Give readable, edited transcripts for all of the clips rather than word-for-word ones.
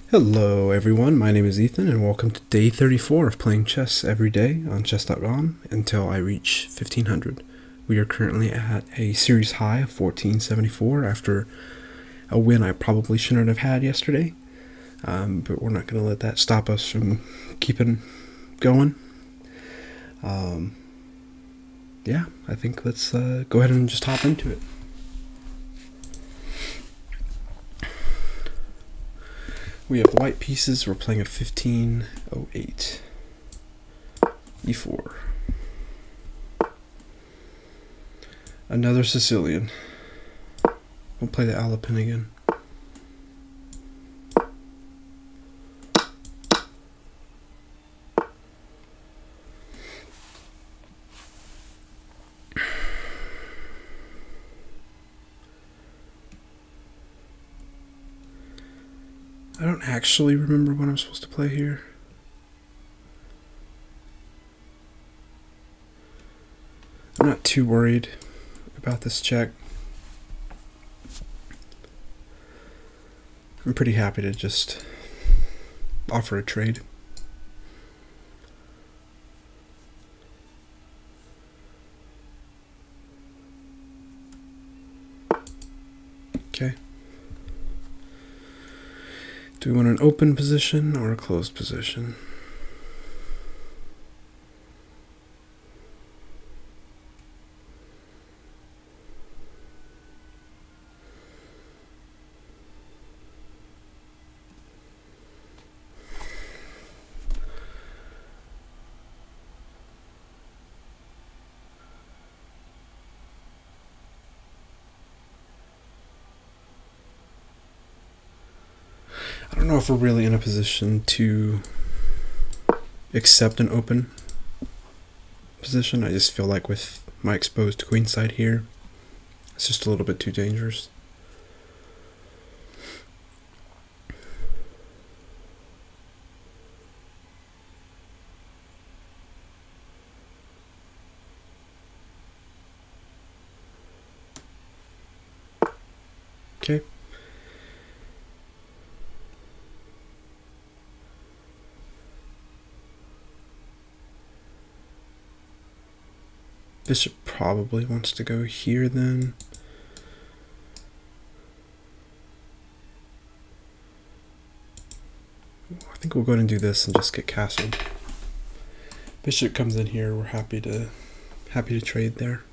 Hello everyone, my name is Ethan and welcome to day 34 of playing chess every day on chess.com until I reach 1500. We are currently at a series high of 1474 after a win I probably shouldn't have had yesterday, but we're not going to let that stop us from keeping going. Yeah, I think let's go ahead and just hop into it. We have white pieces. We're playing a 1508. E4. Another Sicilian. We'll play the Alapin again. I don't actually remember what I'm supposed to play here. I'm not too worried about this check. I'm pretty happy to just offer a trade. Okay. Do we want an open position or a closed position? I don't know if we're really in a position to accept an open position. I just feel like with my exposed queenside here, it's just a little bit too dangerous. Okay. Bishop probably wants to go here then. I think we'll go ahead and do this and just get castled. Bishop comes in here, we're happy to trade there.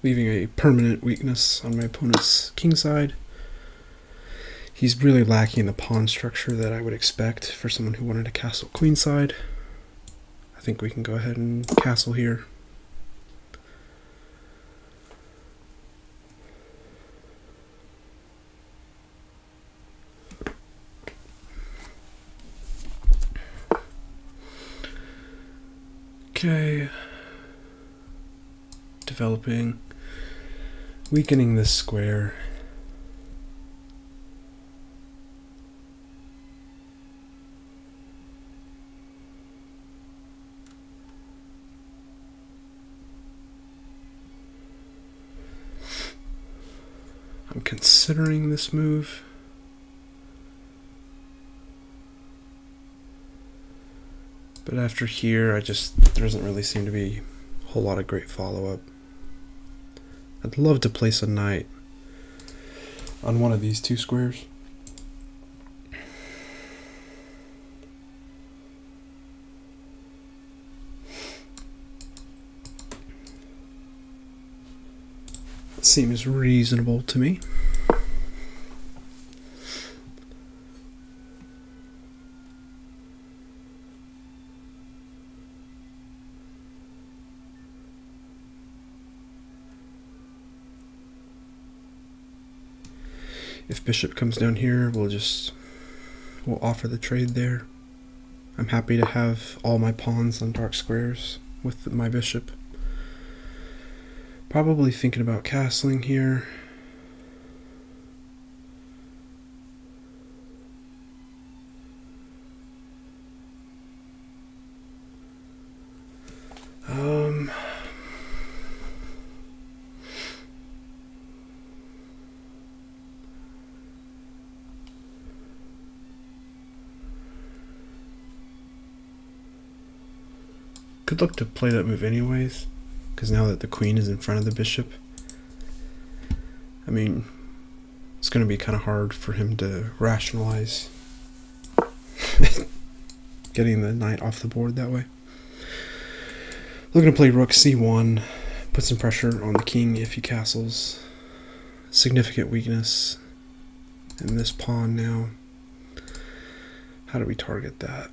Leaving a permanent weakness on my opponent's kingside. He's really lacking the pawn structure that I would expect for someone who wanted to castle queenside. I think we can go ahead and castle here. Okay. Developing. Weakening this square. I'm considering this move. But after here, there doesn't really seem to be a whole lot of great follow-up. I'd love to place a knight on one of these two squares. It seems reasonable to me. If bishop comes down here, we'll offer the trade there. I'm happy to have all my pawns on dark squares with my bishop. Probably thinking about castling here. Could look to play that move anyways, because now that the queen is in front of the bishop, I mean, it's going to be kind of hard for him to rationalize getting the knight off the board that way. Looking to play rook c1, put some pressure on the king if he castles. Significant weakness in this pawn now. How do we target that?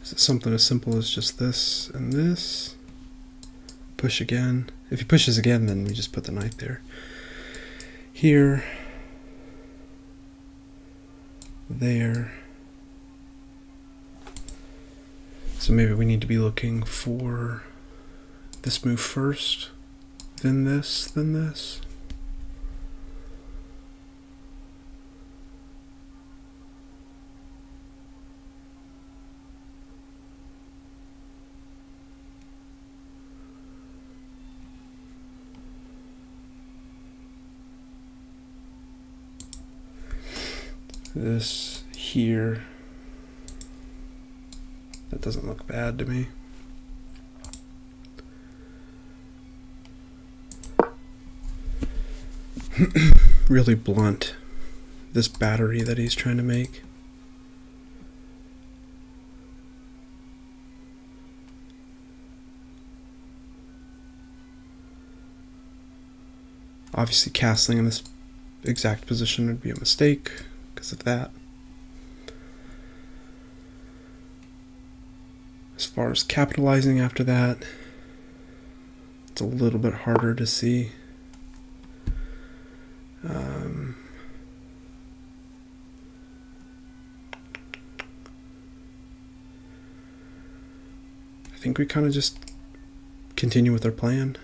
Is it something as simple as just this and this? Push again. If he pushes again, then we just put the knight there. Here. There. So maybe we need to be looking for this move first, then this, then this. This here. That doesn't look bad to me. Really blunt, this battery that he's trying to make. Obviously castling in this exact position would be a mistake because of that. As far as capitalizing after that, it's a little bit harder to see. I think we kind of just continue with our plan.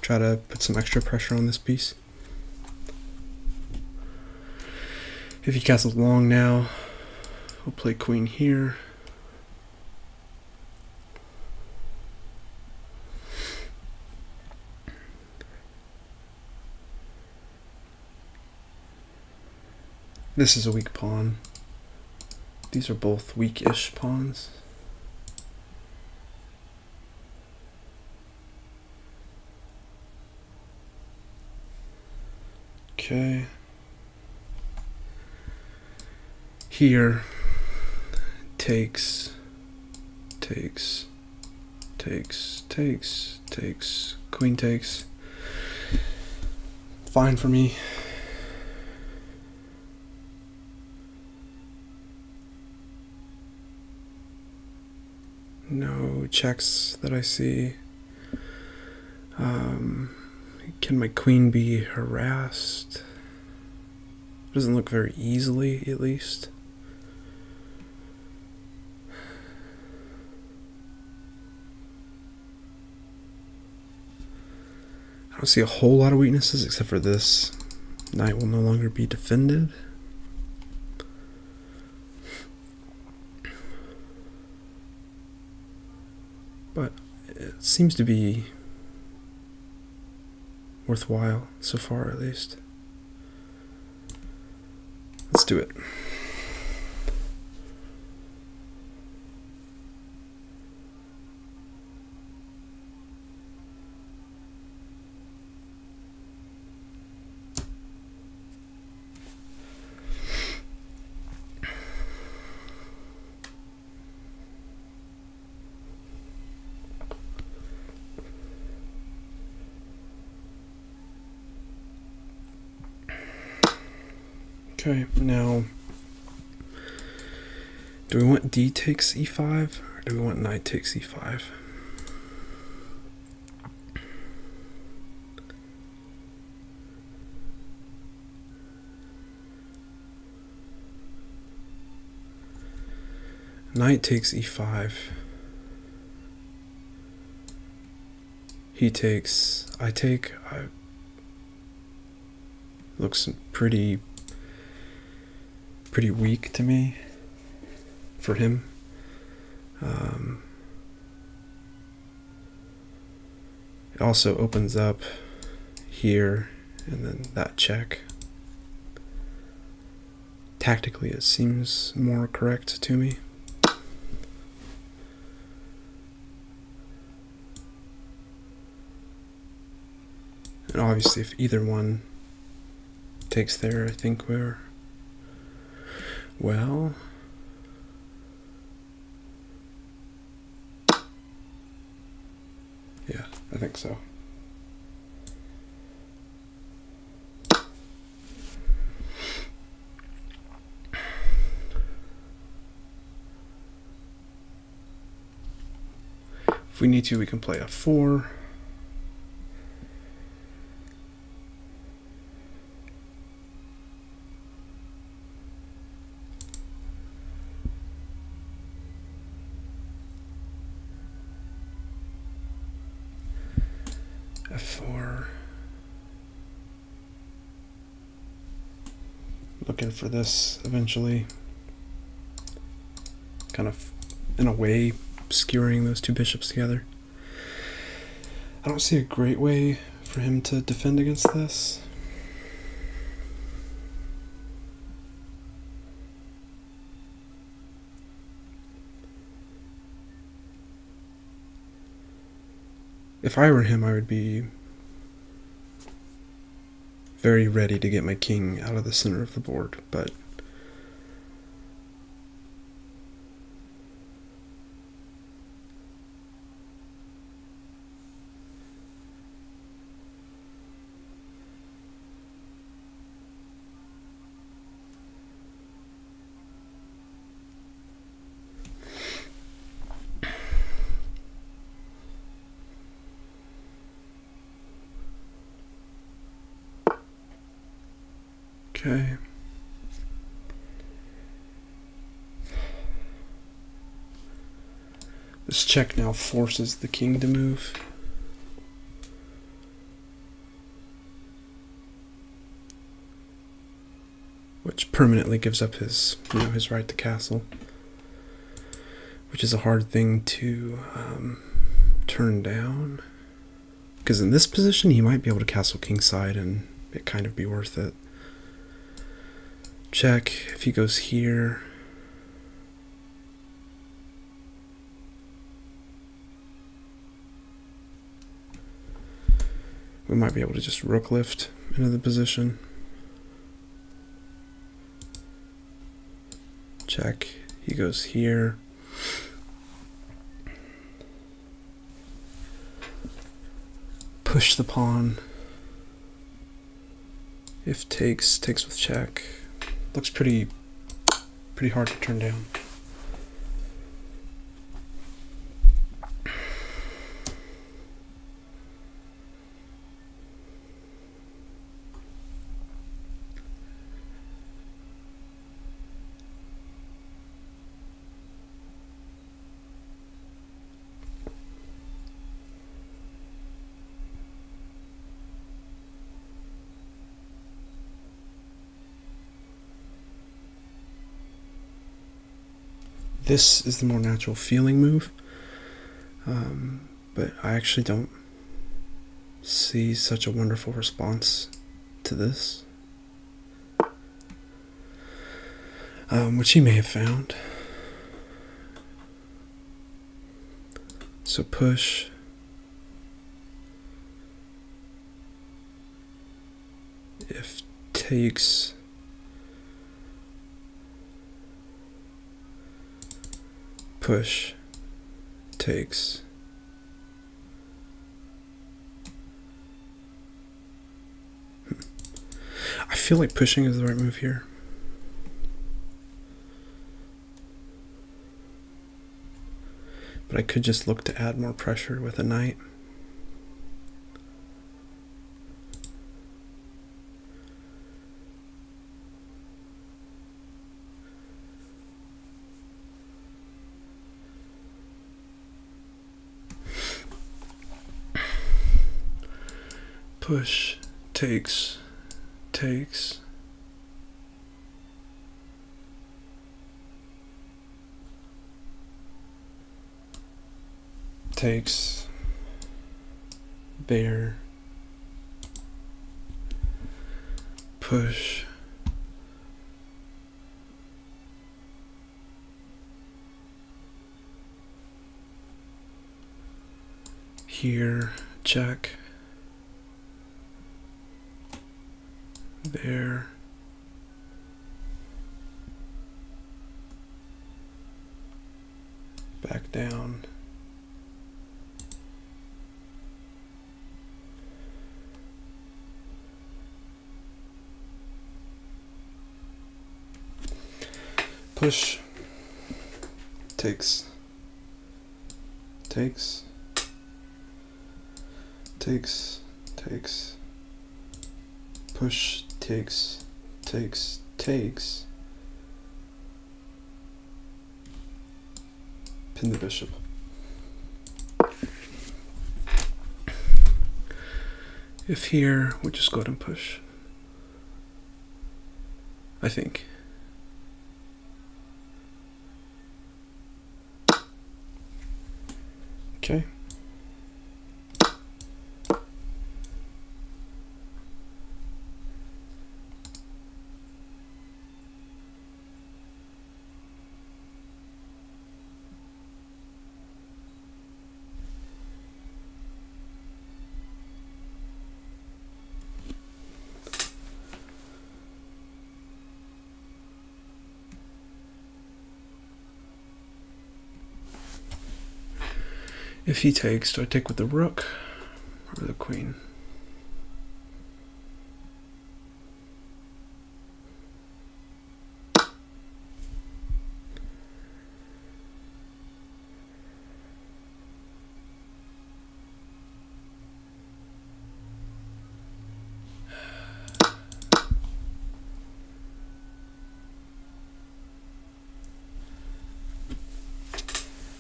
Try to put some extra pressure on this piece. If he castles long now, we'll play queen here. This is a weak pawn. These are both weak-ish pawns. Okay. Here takes, queen takes. Fine for me. No checks that I see. Can my queen be harassed? Doesn't look very easily, at least. I don't see a whole lot of weaknesses except for this. Knight will no longer be defended. But it seems to be worthwhile so far, at least. Let's do it. Okay, now, do we want d takes e5, or do we want knight takes e5? Knight takes e5. He takes, I take, looks pretty weak to me for him. It also opens up here, and then that check. Tactically, it seems more correct to me. And obviously, if either one takes there, I think we're... well... yeah, I think so. If we need to, we can play F4. F4. Looking for this eventually. Kind of, in a way, skewering those two bishops together. I don't see a great way for him to defend against this. If I were him, I would be very ready to get my king out of the center of the board, but okay. This check now forces the king to move. Which permanently gives up his, his right to castle. Which is a hard thing to turn down. Because in this position, he might be able to castle kingside and it kind of be worth it. Check. If he goes here, we might be able to just rook lift into the position. Check. He goes here. Push the pawn. If takes with check. Looks pretty hard to turn down. This is the more natural feeling move, but I actually don't see such a wonderful response to this, which he may have found. So push. If takes. Push, takes. I feel like pushing is the right move here. But I could just look to add more pressure with a knight. Push, takes, takes. Takes, bear, push, here, check, there, back down, push, takes, takes, takes, takes, push, takes, takes, takes, pin the bishop. If here, we just go ahead and push, I think. Okay. If he takes, do I take with the rook or the queen?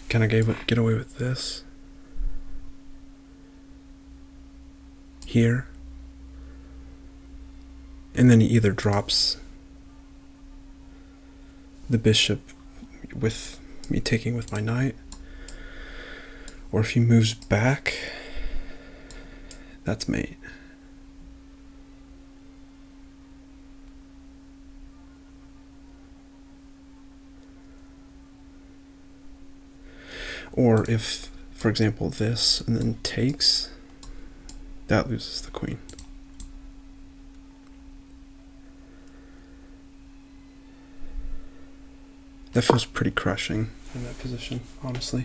Can I get away with this? Here, and then he either drops the bishop with me taking with my knight, or if he moves back, that's mate. Or if, for example, this and then takes, that loses the queen. That feels pretty crushing in that position, honestly.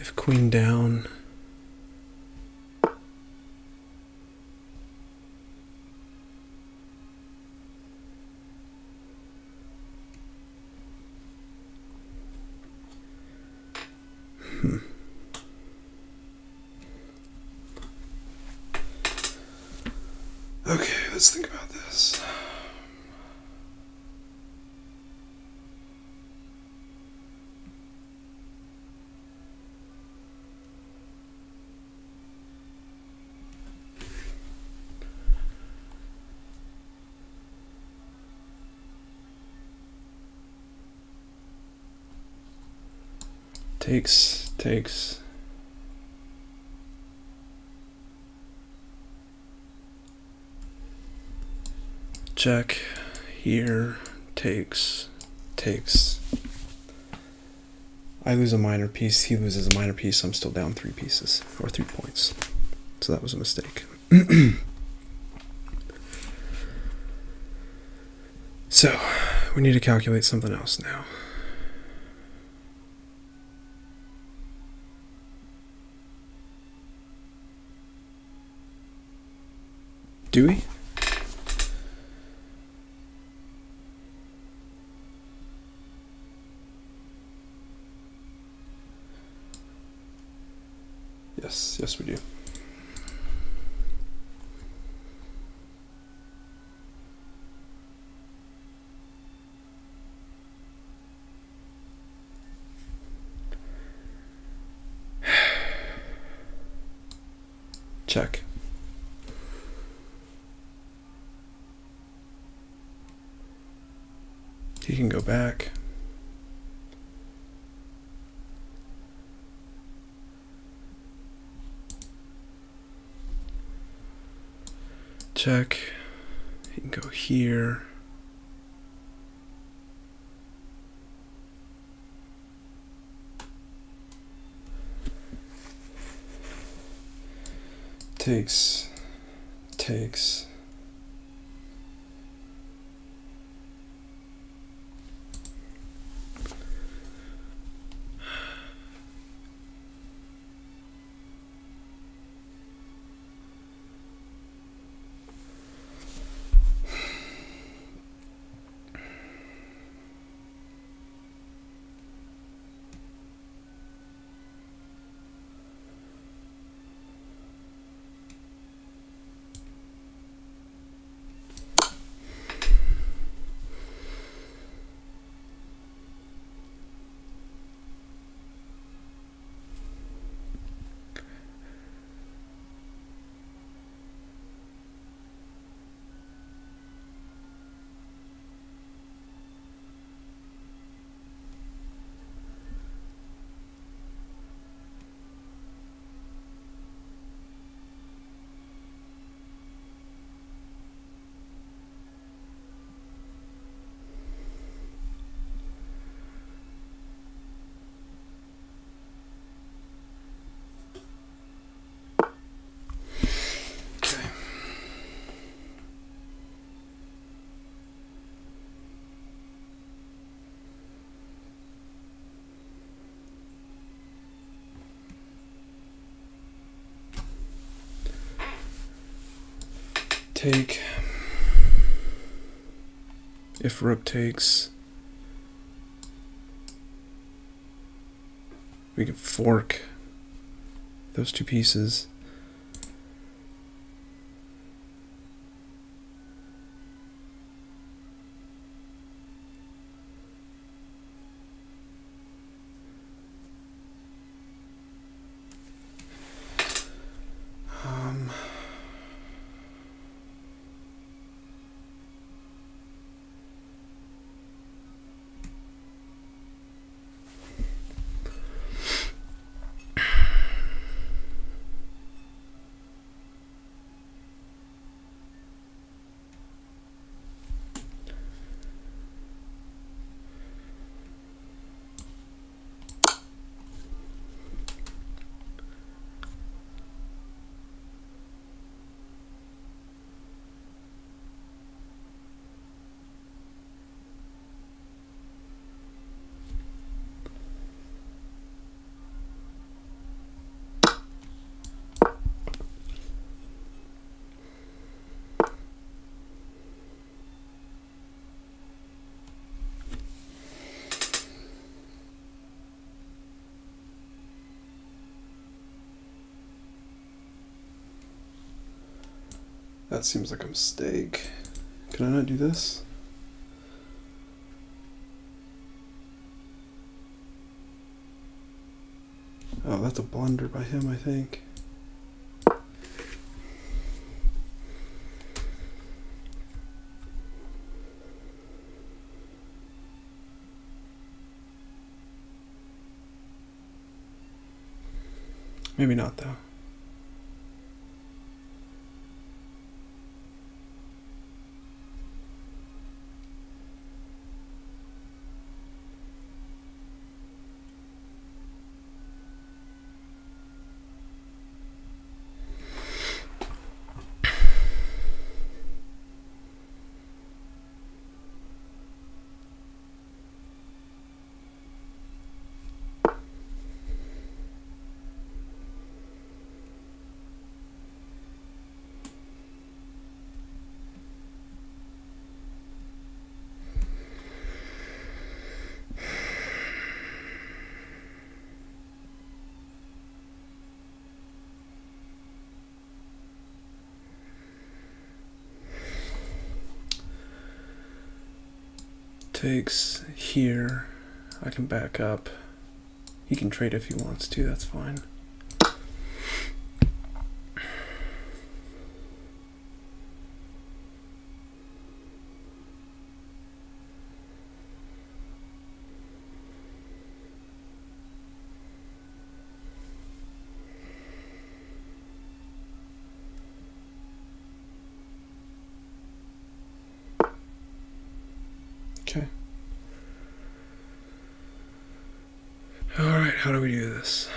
If queen down, Okay, let's think about this. Takes. Check, here, takes. I lose a minor piece, he loses a minor piece, I'm still down 3 pieces, or 3 points. So that was a mistake. So, we need to calculate something else now. Do we? Yes we do. Check. He can go back. Check. He can go here. Takes. Take. If rook takes, we can fork those two pieces. That seems like a mistake. Can I not do this? Oh, that's a blunder by him, I think. Maybe not, though. Takes here. I can back up. He can trade if he wants to, that's fine. Alright, how do we do this?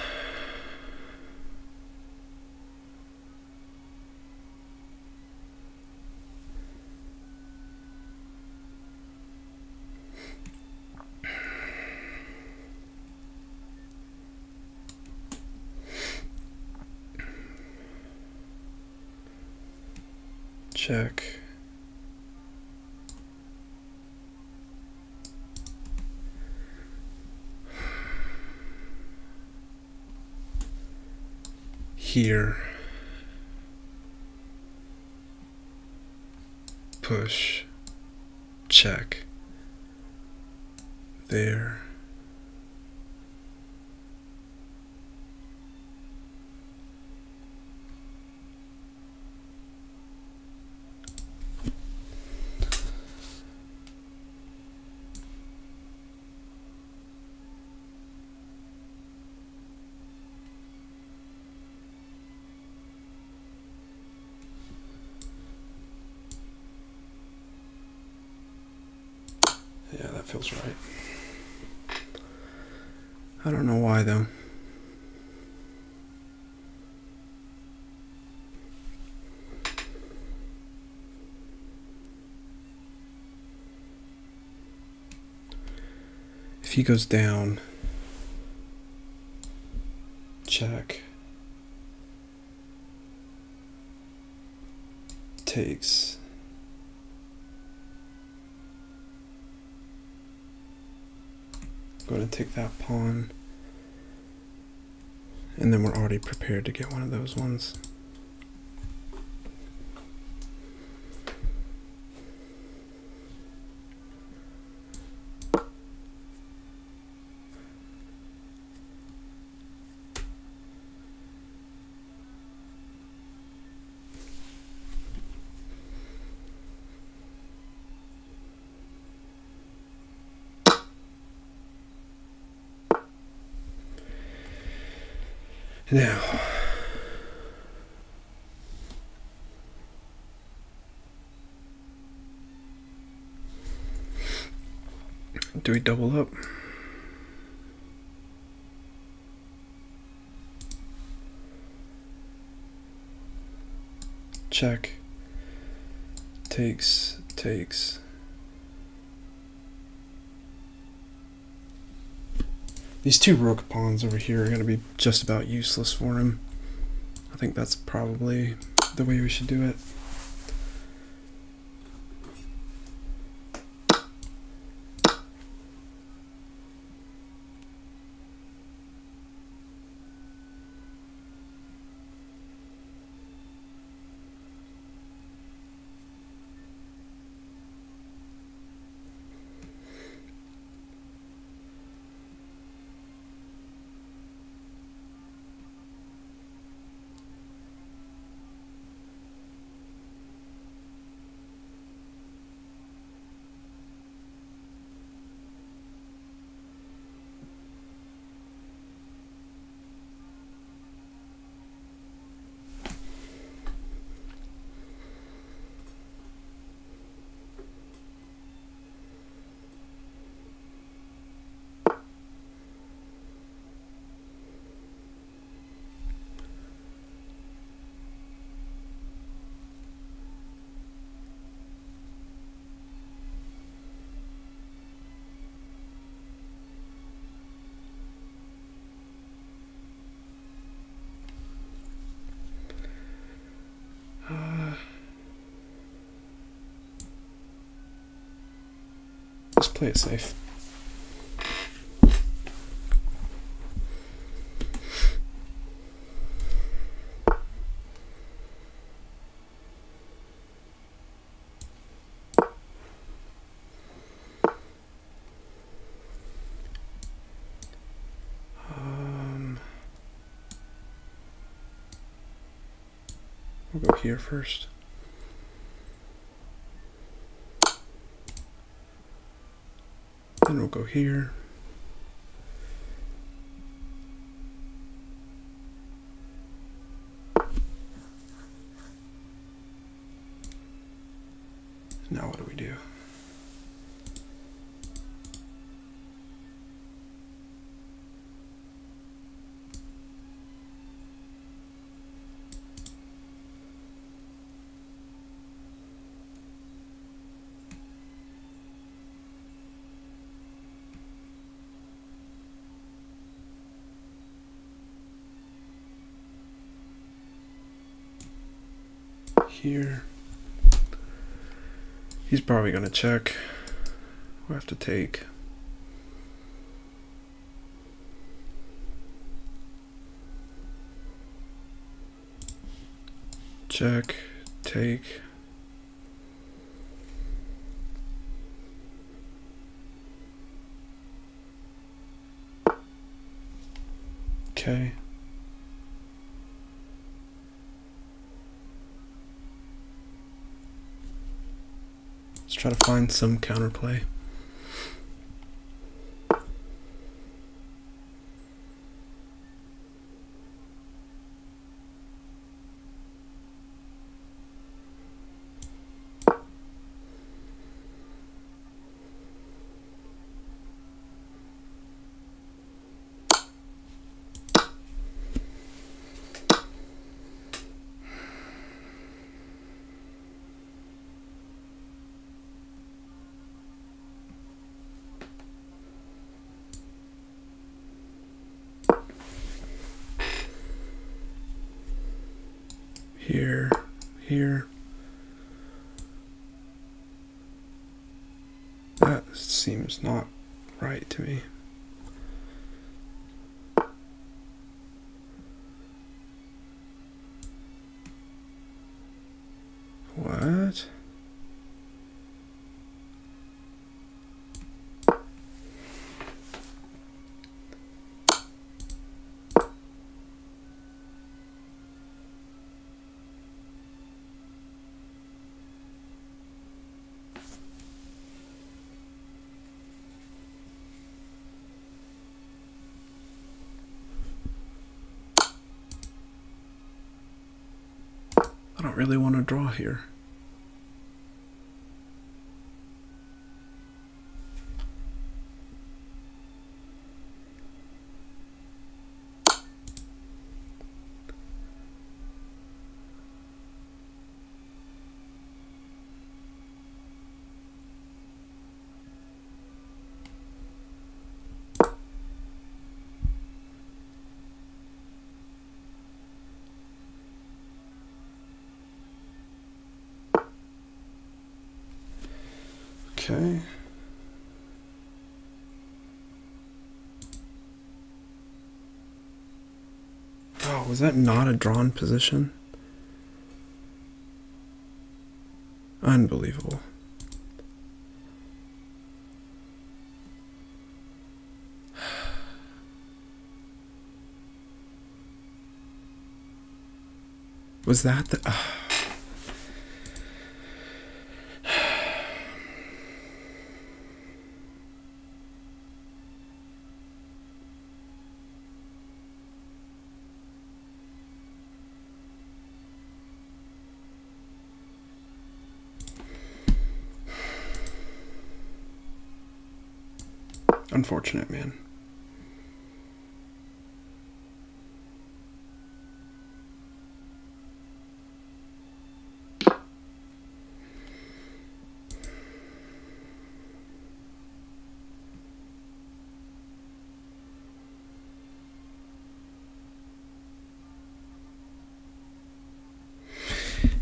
Check. Here. Push. Check. There. Yeah, that feels right. I don't know why though. If he goes down, check, takes, going to take that pawn, and then we're already prepared to get one of those ones. Now, do we double up? Check, takes. These two rook pawns over here are going to be just about useless for him. I think that's probably the way we should do it. Let's play it safe. We'll go here first. Then we'll go here. Now what do we do? here. He's probably going to check. We'll have to take. Check, take. Okay. Let's try to find some counterplay. Here, here. That seems not right to me. What? I don't really want to draw here. Okay. Oh, was that not a drawn position? Unbelievable. Was that the... Unfortunate, man.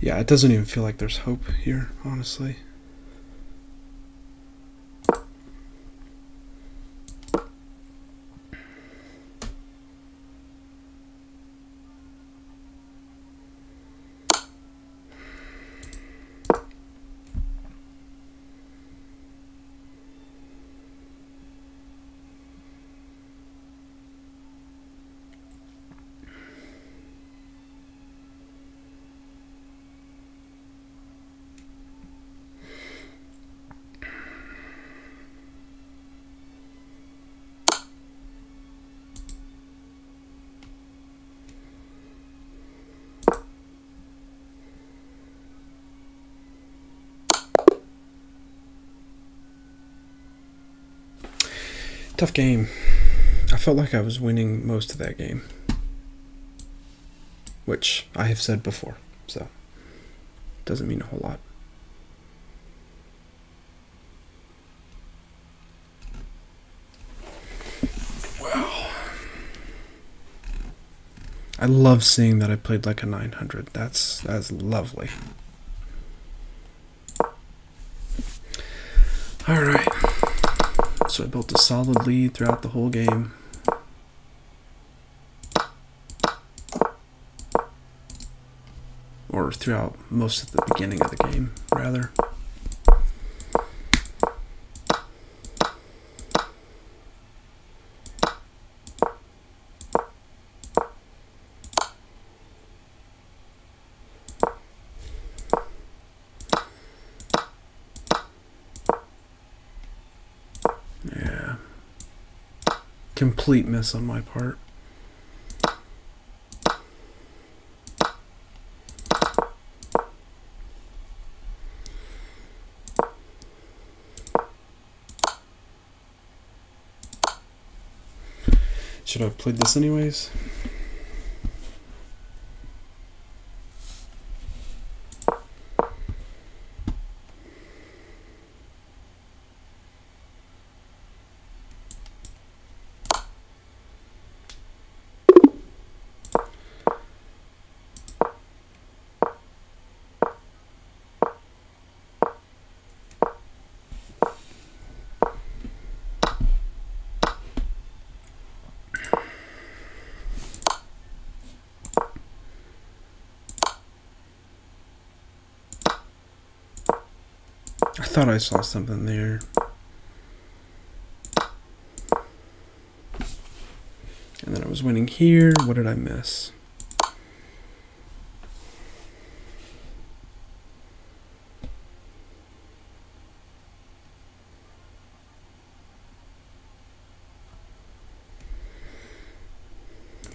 Yeah, it doesn't even feel like there's hope here, honestly. Tough game. I felt like I was winning most of that game, which I have said before, so doesn't mean a whole lot. Well, I love seeing that I played like a 900. That's lovely. Alright, so I built a solid lead throughout the whole game. Or throughout most of the beginning of the game, rather. Yeah. Complete miss on my part. Should I have played this anyways? I thought I saw something there. And then I was winning here. What did I miss?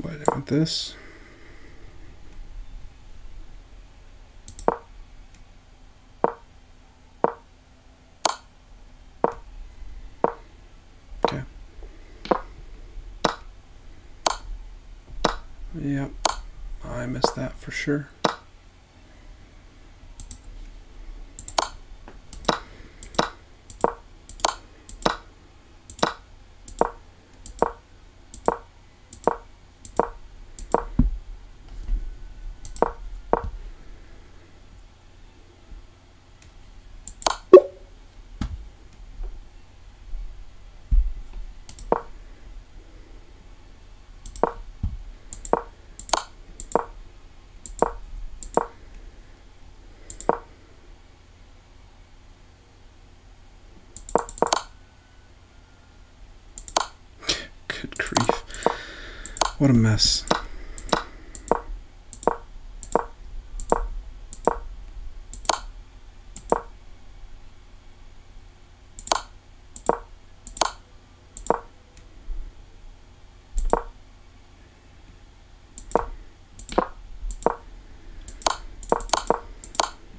Why did I want this? Okay. Yep, I missed that for sure. Good grief. What a mess.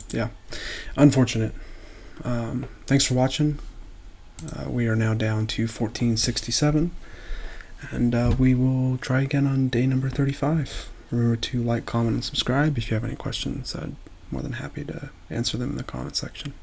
Yeah, unfortunate. Thanks for watching. We are now down to 1467, and we will try again on day number 35. Remember to like, comment, and subscribe. If you have any questions, I'd be more than happy to answer them in the comment section.